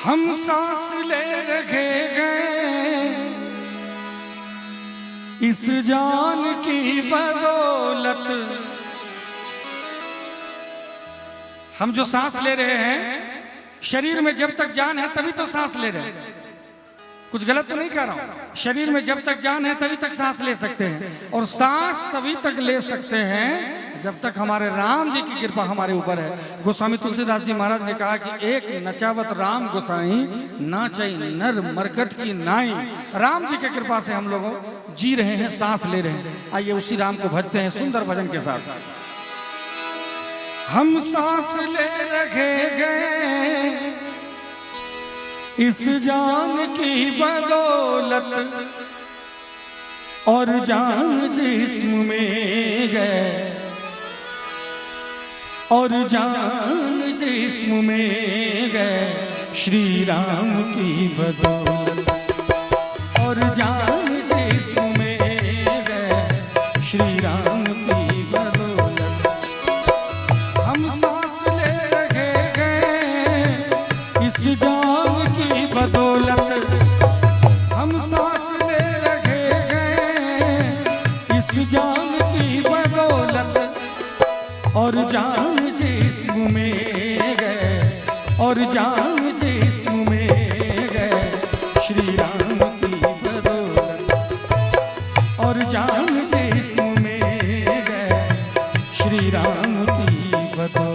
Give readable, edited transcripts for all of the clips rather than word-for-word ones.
हम सांस ले रखे गए इस जान की बदौलत। हम जो सांस ले रहे हैं, शरीर में जब तक जान है तभी तो सांस ले रहे हैं। कुछ गलत तो नहीं कह रहा हूं। शरीर में जब तक जान है तभी तक सांस ले सकते हैं, और सांस तभी तक ले सकते हैं जब तक हमारे राम जी की कृपा हमारे ऊपर है। गोस्वामी तुलसीदास जी महाराज ने कहा कि एक नचावत राम गोसाई नाचई नर मरकट की नाई। राम जी की कृपा से हम लोग जी रहे हैं, सांस ले रहे हैं। आइए उसी राम को भजते हैं सुंदर भजन के साथ। हम सांस ले रखे गए इस जान की बदौलत, और जान जिस्म में गए, और जान जिस्म में गए श्री राम की बदौलत, और जान जिस्म में गए श्री राम की बदौलत। हम सांस ले रखे गए इस जान की बदौलत, हम सांस ले रखे गए इस जान की बदौलत, और जान जिस्म में गए, और जान जिस्म में गए श्री राम की बदौलत, और जान जिस्म में गए श्री राम की बदौलत।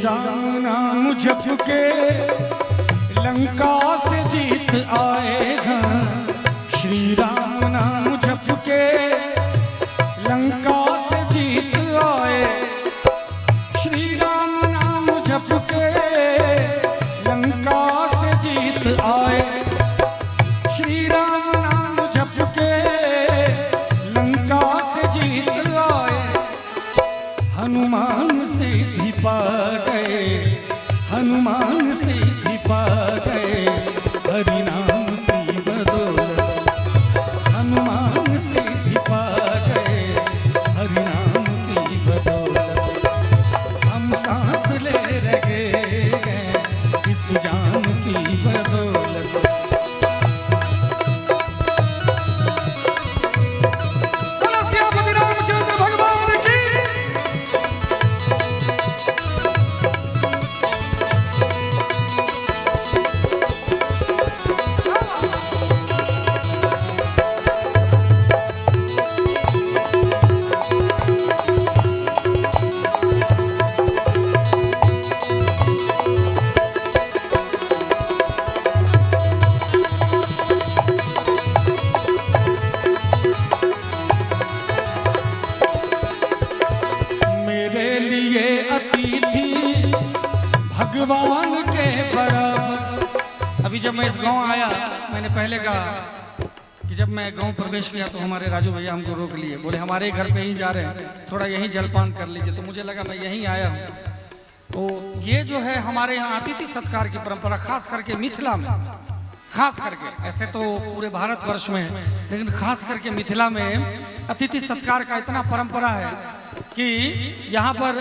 राम नाम जप के लंका से जीत आएगा, श्री राम नाम जप के लंका से जीत आए, श्री राम नाम जप के लंका से जीत आए, श्री राम नाम जप के लंका से जीत आए। हनुमान सिद्धि पा गए, हनुमान सिद्धि पा गए हरि नाम की बदौलत, हनुमान सिद्धि पा गए हरि नाम की बदौलत। हम सांस ले रहे हैं इस जान की बदौलत। भगवान के बराबर। अभी जब मैं इस गांव आया, मैंने पहले कहा कि जब मैं गांव प्रवेश किया तो हमारे राजू भैया हमको रोक लिए, बोले हमारे घर पे ही जा रहे हैं, थोड़ा यहीं जलपान कर लीजिए। तो मुझे लगा मैं यहीं आया हूँ। तो ये जो है हमारे यहाँ अतिथि सत्कार की परंपरा, खास करके मिथिला में, खास करके, ऐसे तो पूरे भारतवर्ष में, लेकिन खास करके मिथिला में अतिथि सत्कार का इतना परंपरा है कि यहाँ पर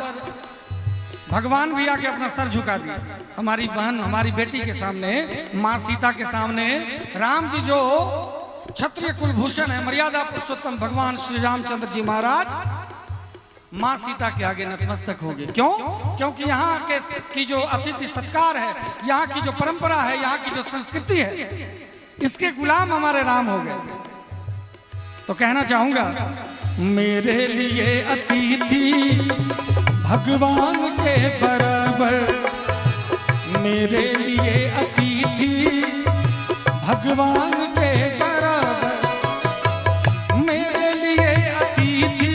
भगवान भी आके अपना सर झुका दिया। हमारी बहन, हमारी बेटी के सामने, माँ सीता के सामने, राम जी जो क्षत्रिय कुलभूषण है, मर्यादा पुरुषोत्तम भगवान श्री रामचंद्र जी महाराज, माँ सीता के आगे नतमस्तक हो गए। क्यों? क्योंकि यहाँ के की जो अतिथि सत्कार है, यहाँ की जो परंपरा है, यहाँ की जो संस्कृति है, इसके गुलाम हमारे राम हो गए। तो कहना चाहूंगा, मेरे लिए अतिथि भगवान के बराबर, मेरे लिए अतिथि भगवान के बराबर, मेरे लिए अतिथि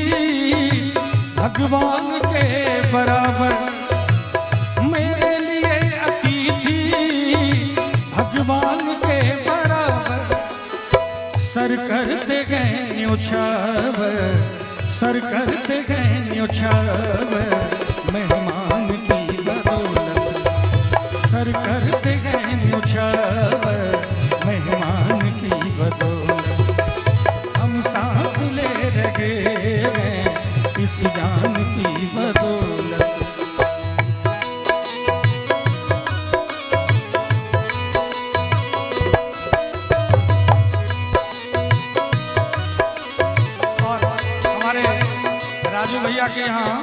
भगवान के बराबर, मेरे लिए अतिथि भगवान के बराबर, सर करते गए न्योछावर, सर करते गए न्योछावर, मेहमान की बदौलत, सर करते गए न्योछावर, मेहमान की बदौलत, हम सांस ले रहे हैं इस जान की बदौलत। राजू भैया के यहाँ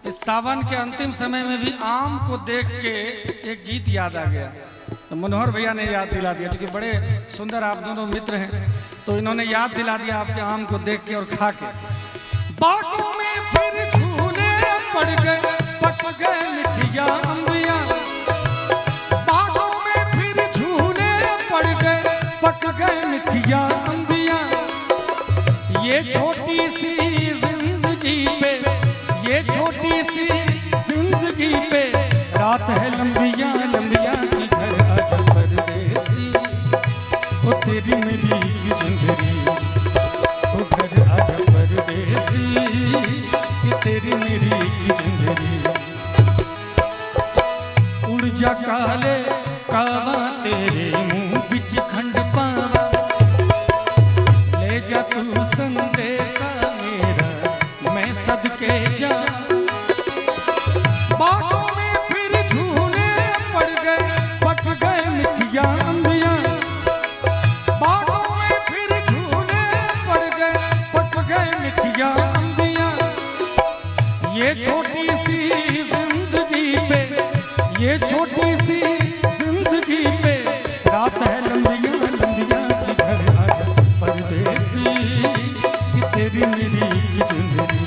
इस सावन के अंतिम समय में भी आम को देख के एक गीत याद आ गया, तो मनोहर भैया ने याद दिला दिया, क्योंकि बड़े सुंदर आप दोनों मित्र हैं, तो इन्होंने याद दिला दिया आपके आम को देख के और खा के। बागों में फिर झूले पड़ गए, पक गए मिठिया अंबिया, बागों में फिर झूले पड़ गए, पक गए मिठिया अंबिया, ये छोटी सी जिंदगी पे, ये छोटी सी जिंदगी पे रात है लंबिया लंबिया की, घर आजा परदेसी ओ तेरी मेरी की जिंदगी, ओ घर आजा परदेसी कि तेरी मेरी की जिंदगी, उड़ जा काले कावा तेरे मुंह बिच खंड पावा, ले जा तू संदेशा मेरा मैं सदके जा, बागों में फिर झूले पड़ गए, पक गए मिठिया अंबिया, बागों में फिर झूले पड़ गए, पक गए मिठिया अंबिया, ये छोटी सी जिंदगी पे, ये छोटी सी जिंदगी पे रात है लंबिया लंबिया की, घर आजा परदेसी कि तेरी मेरी की जिंदगी,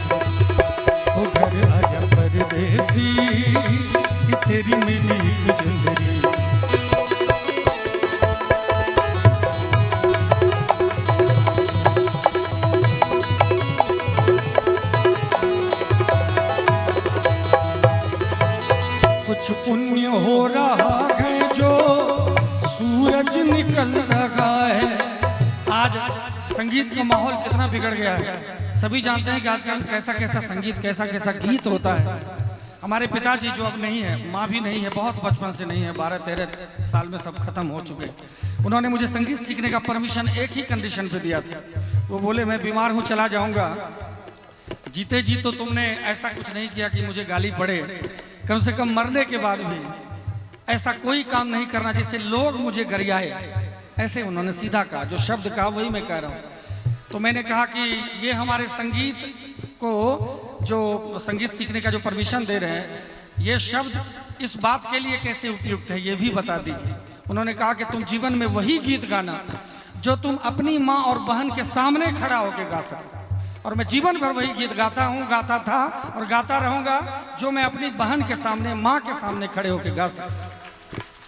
ओ घर आजा परदेसी कि तेरी मेरी की जिंदगी। कुछ पुण्य हो रहा है जो सूरज निकल रहा है। आज संगीत का माहौल कितना बिगड़ गया है, सभी जानते हैं कि आजकल कैसा कैसा संगीत, कैसा कैसा गीत होता है। हमारे पिताजी जो अब नहीं है, माँ भी नहीं है, बहुत बचपन से नहीं है, 12-13 साल में सब खत्म हो चुके, उन्होंने मुझे संगीत सीखने का परमिशन एक ही कंडीशन पे दिया था, वो बोले मैं बीमार हूँ चला जाऊँगा, जीते जी तो तुमने ऐसा कुछ नहीं किया कि मुझे गाली पड़े, कम से कम मरने के बाद भी ऐसा कोई काम नहीं करना जिससे लोग मुझे गरियाए, ऐसे उन्होंने सीधा कहा, जो शब्द कहा वही मैं कह रहा हूँ। तो मैंने कहा कि ये हमारे संगीत को, जो संगीत सीखने का जो परमिशन दे रहे हैं, ये शब्द इस बात के लिए कैसे उपयुक्त है ये भी बता दीजिए। उन्होंने कहा कि तुम जीवन में वही गीत गाना जो तुम अपनी माँ और बहन के सामने खड़ा होकर गा सकते, और मैं जीवन भर वही गीत गाता हूँ, गाता था और गाता रहूँगा जो मैं अपनी बहन के सामने, माँ के सामने खड़े होकर गा सकता,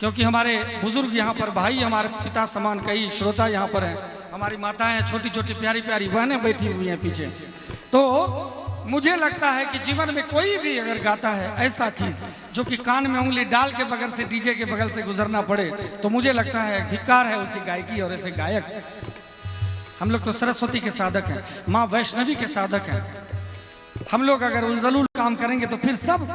क्योंकि हमारे बुजुर्ग यहाँ पर, भाई हमारे पिता समान कई श्रोता यहाँ पर हैं, हमारी माताएं, छोटी छोटी प्यारी प्यारी बहनें बैठी हुई हैं पीछे। तो मुझे लगता है कि जीवन में कोई भी अगर गाता है ऐसा चीज जो कि कान में उंगली डाल के बगल से, डीजे के बगल से गुजरना पड़े, तो मुझे लगता है धिक्कार है उसी गायकी और ऐसे गायक। हम लोग तो सरस्वती के साधक हैं, माँ वैष्णवी के साधक हैं। हम लोग अगर उलझलूल काम करेंगे तो फिर सब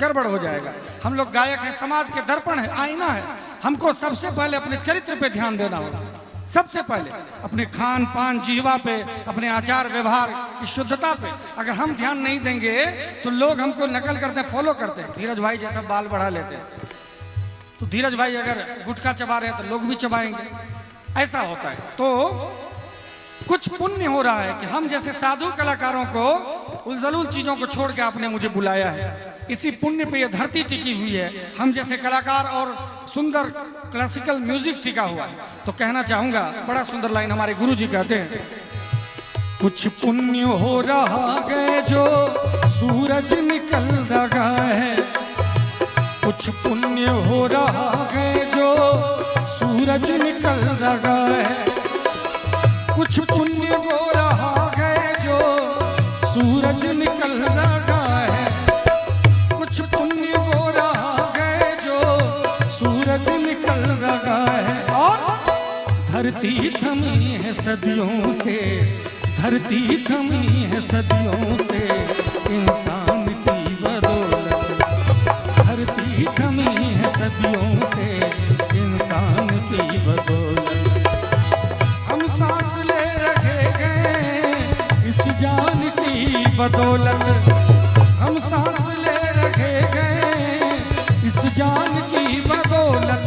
गड़बड़ हो जाएगा। हम लोग गायक हैं, समाज के दर्पण है, आईना है। हमको सबसे पहले अपने चरित्र पे ध्यान देना होगा, सबसे पहले अपने खान पान, जीवा पे, अपने आचार व्यवहार की शुद्धता पे अगर हम ध्यान नहीं देंगे तो लोग हमको नकल करते हैं, फॉलो करते हैं। धीरज भाई जैसा बाल बढ़ा लेते हैं, तो धीरज भाई अगर गुटखा चबा रहे हैं तो लोग भी चबाएंगे, ऐसा होता है। तो कुछ पुण्य हो रहा है कि हम जैसे साधु कलाकारों को उलझलूल चीजों को छोड़ के आपने मुझे बुलाया है। इसी पुण्य पे ये धरती टिकी हुई है, हम जैसे कलाकार और सुंदर क्लासिकल म्यूजिक टिका हुआ है। तो कहना चाहूंगा, बड़ा सुंदर लाइन हमारे गुरु जी कहते हैं, कुछ पुण्य हो रहा है जो सूरज निकल रहा है, कुछ पुण्य हो रहा है जो सूरज निकल रहा है, कुछ पुण्य हो रहा है जो सूरज निकल रहा है, कुछ पुण्य हो रहा है जो सूरज निकल रहा है। और धरती थमी है सदियों से, धरती थमी है सदियों से इंसान की बदौलत, धरती थमी है सदियों से इंसान की बदौलत। हम सांस ले रहे हैं इस जान की बदौलत, हम सांस ले रहे हैं इस जान की बदौलत।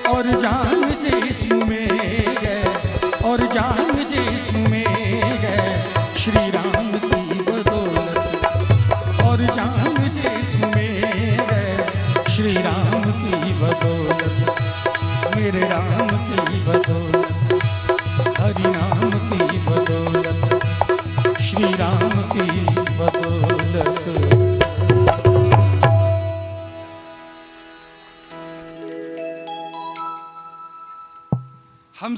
और जान जिस्म में गए, और जान जिस्म में गए श्री राम की बदौलत, और जान जिस्म में गए श्री राम की बदौलत, मेरे राम की बदौलत, हरि नाम की बदौलत, श्री राम की बदौलत। हम